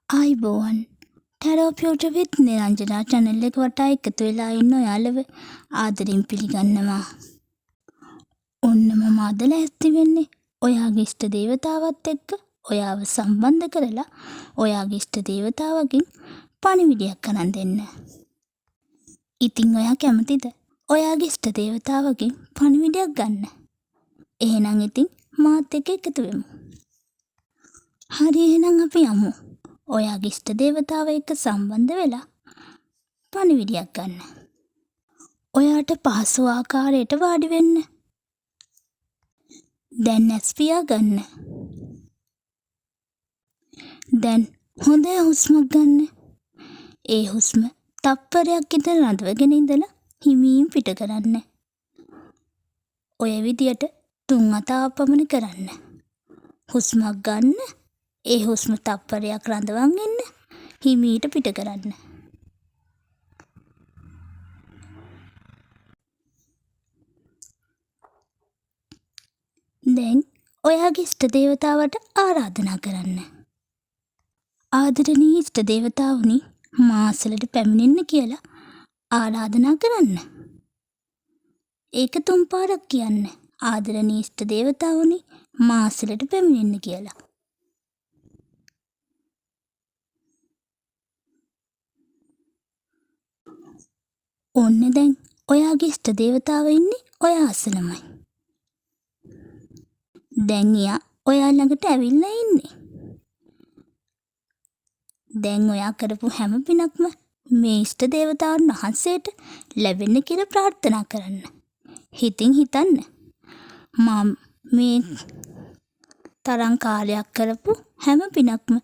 ආයිබෝවන් ටැරෝපියුට විත් Niranjana channel එක වටා එකතු වෙලා ඉන්න ඔයාලව ආදරෙන් පිළිගන්නවා. ඔන්න මම අද ලෑස්ති වෙන්නේ ඔයාගේ ඉෂ්ට දේවතාවත් එක්ක ඔයාව සම්බන්ධ කරලා ඔයාගේ ඉෂ්ට දේවතාවගෙන් පණිවිඩයක් අරන් දෙන්න. ඉතින් ඔයා කැමතිද ඔයාගේ ඉෂ්ට දේවතාවගෙන් පණිවිඩයක් ගන්න? එහෙනම් ඉතින් මාත් එක්ක එකතු වෙමු. හරි එහෙනම් අපි යමු. ඔයාගේ ඉෂ්ට දේවතාව එක්ක සම්බන්ධ වෙලා පණිවිඩයක් ගන්න. ඔයාට පහසු ආකාරයට වාඩි වෙන්න. දැන් ඇස් පියා ගන්න. දැන් හොඳ හුස්මක් ගන්න. ඒ හුස්ම තප්පරයක් විතර රඳවගෙන ඉඳලා හිමින් පිට කරන්න. ඔය විදියට 3 වතාවක් පමණ කරන්න. හුස්මක් ගන්න. ඒ හුස්ම තප්පරයක් රඳවන් ඉන්න. හිමීට පිට කරන්න. දැන් ඔයාගේ ඉෂ්ට දේවතාවට ආරාධනා කරන්න. ආදරණීය ඉෂ්ට දේවතාවුනි මාසලට පැමිණෙන්න කියලා ආරාධනා කරන්න. ඒක 3 පාරක් කියන්න. ආදරණීය ඉෂ්ට දේවතාවුනි මාසලට පැමිණෙන්න කියලා. ඔන්න දැන් ඔයාගේ ඉෂ්ට දේවතාව ඉන්නේ ඔයා අසලමයි. දැන් එයා ඔයා ළඟට ඇවිල්ලා ඉන්නේ. දැන් ඔයා කරපු හැම පිනක්ම මේ ඉෂ්ට දේවතාවුන් වහන්සේට ලැබෙන්න කියලා ප්‍රාර්ථනා කරන්න. හිතින් හිතන්න. මම මේ තරම් කාලයක් කරපු හැම පිනක්ම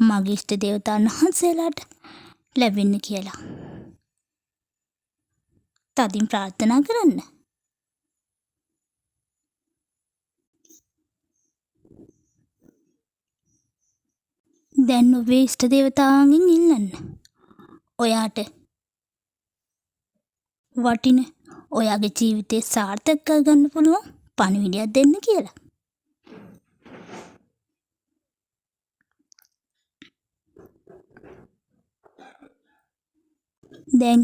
මගේ ඉෂ්ට දේවතාවුන් වහන්සේලාට ලැබෙන්න කියලා. තදින් ප්‍රාර්ථනා කරන්න. දැන් ඔබේ ඉෂ්ට දේවතාවන්ගෙන් ඉල්ලන්න. ඔයාට වටින ඔයාගේ ජීවිතේ සාර්ථක කරගන්න පුළුවන් පණිවිඩයක් දෙන්න කියලා. දැන්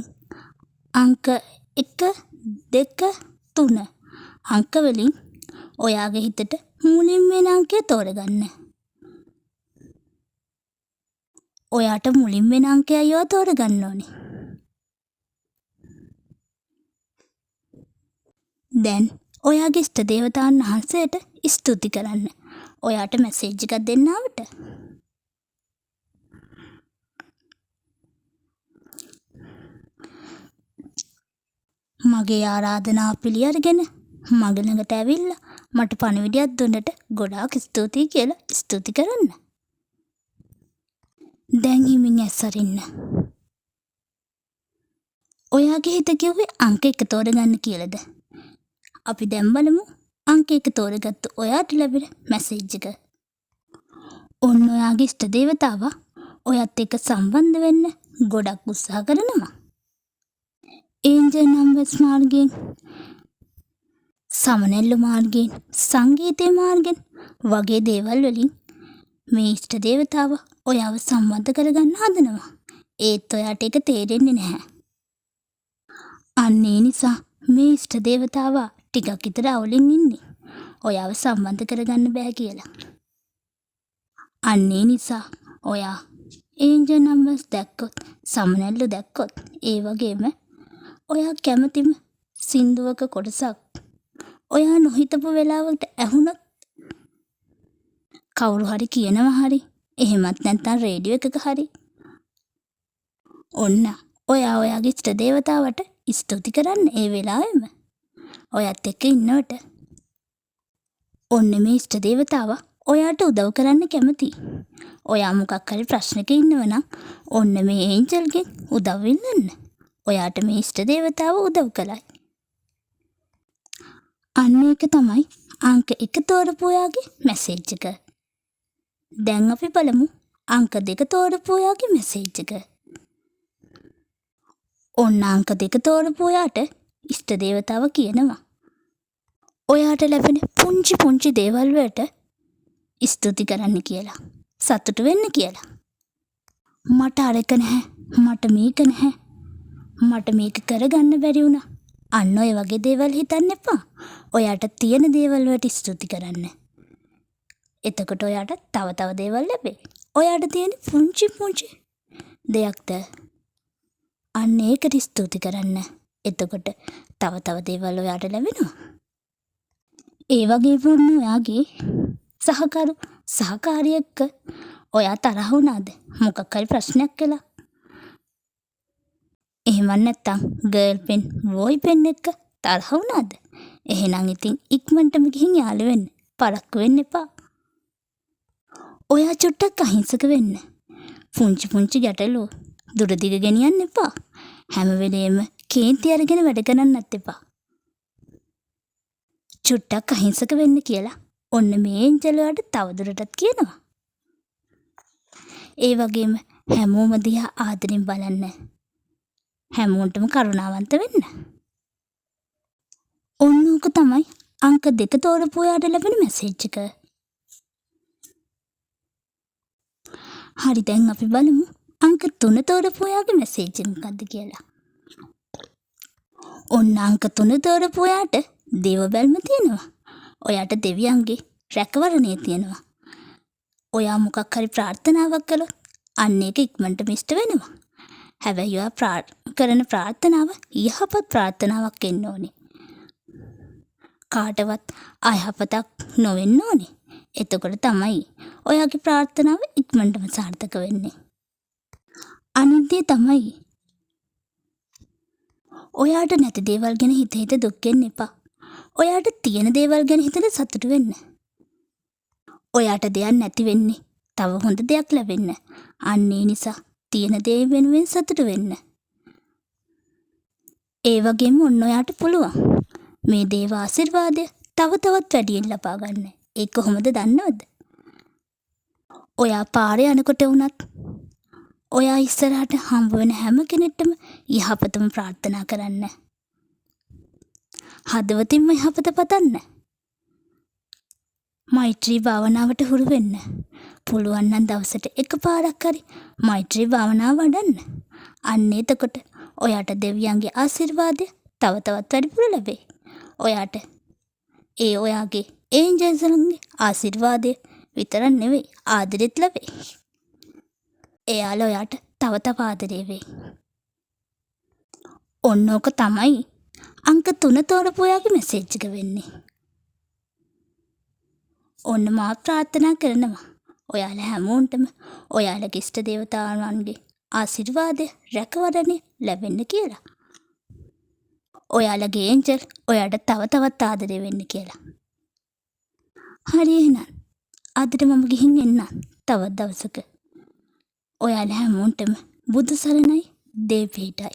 අංක 1 2 3 අංක වලින් ඔයාගේ හිතට මුලින් වෙන අංකය තෝරගන්න. ඔයාට මුලින් වෙන අංකයයි ඔයා තෝරගන්න ඕනේ. දැන් ඔයාගේ ඉෂ්ට දේවතාවුන් වහන්සේට ස්තුති කරන්න. ඔයාට මැසේජ් එකක් දෙන්න ආවට. මගේ ආරාධනාව පිළි අරගෙන මගේ ළඟට ඇවිල්ලා මට පණිවිඩයක් දුන්නට ගොඩාක් ස්තුතියි කියලා ස්තුති කරන්න. දැන් හිමින් ඇස් අරින්න. ඔයාගේ හිත කිව්වේ අංක 1 තෝරගන්න කියලාද? අපි දැන් බලමු අංක 1 තෝරගත්තු ඔයාට ලැබෙන මැසේජ් එක. ඔන්න ඔයාගේ ඉෂ්ට දේවතාවා ඔයත් එක්ක සම්බන්ධ වෙන්න ගොඩක් උත්සාහ කරනවා. ඒන්ජල් නම්බර්ස් මාර්ගයෙන්, සමනැල්ලු මාර්ගයෙන්, සංගීතය මාර්ගයෙන් වගේ දේවල් වලින් මේ ඉෂ්ට දේවතාව ඔයාව සම්බන්ධ කරගන්න හදනවා. ඒත් ඔයාට ඒක තේරෙන්නේ නැහැ. අන්න ඒ නිසා මේ ඉෂ්ට දේවතාවා ටිකක් විතර අවුලෙන් ඉන්නේ. ඔයාව සම්බන්ධ කරගන්න බෑ කියලා. අන්න ඒ නිසා ඔයා ඒන්ජල් නම්බර්ස් දැක්කොත්, සමනැල්ලු දැක්කොත්, ඒ වගේම ඔයා කැමතිම සින්දුවක කොටසක් ඔයා නොහිතපු වෙලාවකට ඇහුනොත්, කවුරු හරි කියනවා හරි, එහෙමත් නැත්නම් රේඩියෝ එකක හරි, ඔන්න ඔයා ඔයාගේ ඉෂ්ට දේවතාවට ස්තුති කරන්න ඒ වෙලාවෙම ඔයත් එක්ක ඉන්නවට. ඔන්න මේ ඉෂ්ට දේවතාවා ඔයාට උදව් කරන්න කැමතියි. ඔයා මොකක් හරි ප්‍රශ්නක ඉන්නවනම් ඔන්න මේ ඒන්ජල්ගෙන් උදව් ඉල්ලන්න. ඔයාට මේ ඉෂ්ට දේවතාව උදව් කළයි. අන්න ඒක තමයි අංක 1 තෝරපු ඔයාගේ මැසේජ් එක. දැන් අපි බලමු අංක 2 තෝරපු ඔයාගේ මැසේජ් එක. ඔන්න අංක 2 තෝරපු ඔයාට ඉෂ්ට දේවතාව කියනවා ඔයාට ලැබෙන පුංචි පුංචි දේවල් වලට ස්තුති කරන්න කියලා. සතුටු වෙන්න කියලා. මට අරක නැහැ, මට මේක නැහැ, මට මේක කරගන්න බැරි වුණා. අන්න ඔය වගේ දේවල් හිතන්න එපා. ඔයාට තියෙන දේවල් වලට ස්තුති කරන්න. එතකොට ඔයාට තව තව දේවල් ලැබෙයි. ඔයාට තියෙන පුංචි පුංචි දෙයක්ද අන්න ඒකට ස්තුති කරන්න. එතකොට තව තව දේවල් ඔයාට ලැබෙනවා. ඒ වගේ වුණ ඔයාගේ සහකාරිය එක්ක ඔයා තරහ වුණාද? මොකක් හරි ප්‍රශ්නයක් කළා. එහෙම නැත්තම් ගර්ල් පෙන් බොයි පෙන් එක්ක තරහ වුණාද? එහෙනම් ඉතින් ඉක්මනටම ගිහින් යාළු වෙන්න. පරක්කු වෙන්න එපා. ඔයා චුට්ටක් අහිංසක වෙන්න. පුංචි පුංචි ගැටලු දුර දිග ගෙනියන්න එපා. හැම වෙලේම කේන්ති අරගෙන වැඩ කරන්නත් එපා. චුට්ටක් අහිංසක වෙන්න කියලා ඔන්න මේ ඒන්ජල් ඔයාට තවදුරටත් කියනවා. ඒ වගේම හැමෝම දිහා ආදරෙන් බලන්න. හැමෝටම කරුණාවන්ත වෙන්න. ඔන්න ඕක තමයි අංක 2 තෝරපු ඔයාට ලැබෙන මැසේජ් එක. හරි, දැන් අපි බලමු අංක 3 තෝරපු ඔයාගේ මැසේජ් එක මොකක්ද කියලා. ඔන්න අංක 3 තෝරපු ඔයාට දේව බැල්ම තියෙනවා. ඔයාට දෙවියන්ගේ රැකවරණය තියෙනවා. ඔයා මොකක් හරි ප්‍රාර්ථනාවක් කළොත් අන්න ඒක ඉක්මනට මිෂ්ට වෙනවා. හැබැයි ඔයා කරන ප්‍රාර්ථනාව යහපත් ප්‍රාර්ථනාවක් වෙන්න ඕනේ. කාටවත් අයහපතක් නොවෙන්න ඕනේ. එතකොට තමයි ඔයාගේ ප්‍රාර්ථනාව ඉක්මනටම සාර්ථක වෙන්නේ. අනිත් දේ තමයි ඔයාට නැති දේවල් ගැන හිත දුක් වෙන්න එපා. ඔයාට තියෙන දේවල් ගැන හිතලා සතුටු වෙන්න. ඔයාට දෙයක් නැති වෙන්නේ තව හොඳ දෙයක් ලැබෙන්න. අන්න ඒ නිසා තියෙන දේ වෙනුවෙන් සතුටු වෙන්න. ඒ වගේම ඔන්න ඔයාට පුළුවන් මේ දේව ආශිර්වාදය තව තවත් වැඩියෙන් ලබා ගන්න. ඒක කොහොමද දන්නවද? ඔයා පාරේ යනකොට වුණත් ඔයා ඉස්සරහට හම්බ වෙන හැම කෙනෙක්ටම යහපතම ප්‍රාර්ථනා කරන්න. හදවතින්ම යහපත පතන්න. මෛත්‍රී භාවනාවට හුරු වෙන්න. පුළුවන් නම් දවසට එකපාරක් හරි මෛත්‍රී භාවනාව වඩන්න. අන්න එතකොට ඔයාට දෙවියන්ගේ ආශිර්වාදය තව තවත් වැඩිපුර ලැබෙයි. ඔයාට ඔයාගේ ඒන්ජල්ස්ලන්ගේ ආශිර්වාදය විතරක් නෙවෙයි ආදරෙත් ලැබෙයි. එයාලා ඔයාට තව තව ආදරේ වෙයි. ඔන්න ඕක තමයි අංක 3 තෝරපු ඔයාගේ මැසේජ් එක වෙන්නේ. ඔන්න මා ප්‍රාර්ථනා කරනවා ඔයාලා හැමෝටම ඔයාලගේ ඉෂ්ට දේවතාවුන්ගේ ආශිර්වාදය රැකවරණය ලැබෙන්න කියලා. ඔයාලගේ ඒන්ජල් ඔයාට තව තවත් ආදරේ වෙන්න කියලා. හරි, එහෙනම් අදට මම ගිහින් එන්නම් තවත් දවසක. ඔයාලා හැමෝටම බුදු සරණයි, දේව පිහිටයි.